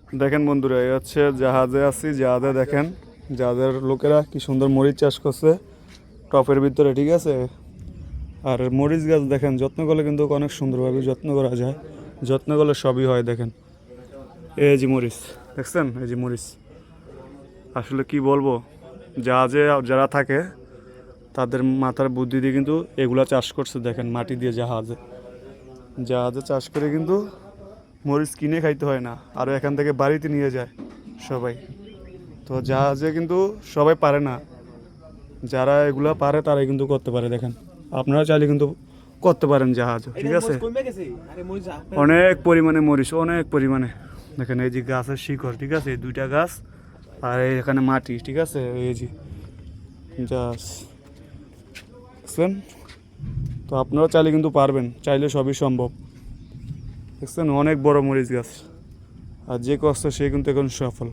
দেখেন বন্ধুরা, এই হচ্ছে জাহাজে আছি, জাহাজে দেখেন জাহাজের লোকেরা কি সুন্দর মরিচ চাষ করছে টপের ভিতরে, ঠিক আছে। আর মরিচ গাছ দেখেন যত্ন করলে কিন্তু অনেক সুন্দরভাবে যত্ন করা যায়, যত্ন করলে সবই হয়। দেখেন এই যে মরিচ দেখছেন, এই যে মরিচ আসলে কি বলবো, জাহাজে যারা থাকে তাদের মাথার বুদ্ধি দিয়ে কিন্তু এগুলা চাষ করছে। দেখেন মাটি দিয়ে জাহাজে জাহাজে চাষ করে কিন্তু মরিচ কিনে খাইতে হয় না, আর এখান থেকে বাড়িতে নিয়ে যায় সবাই। তো জাহাজে কিন্তু সবাই পারে না, যারা এগুলা পারে তারাই কিন্তু করতে পারে। দেখেন আপনারা চাইলে কিন্তু করতে পারেন জাহাজও, ঠিক আছে। অনেক পরিমাণে মরিচ, অনেক পরিমাণে। দেখেন এই যে গাছের শিকড়, ঠিক আছে, এই দুইটা গাছ আর এখানে মাটি, ঠিক আছে, এই যে গাছ দেখছেন। তো আপনারা চাইলে কিন্তু পারবেন, চাইলে সবই সম্ভব। দেখছেন অনেক বড় মরিচ গাছ, আর যে কষ্ট সে কিন্তু এখন সফল।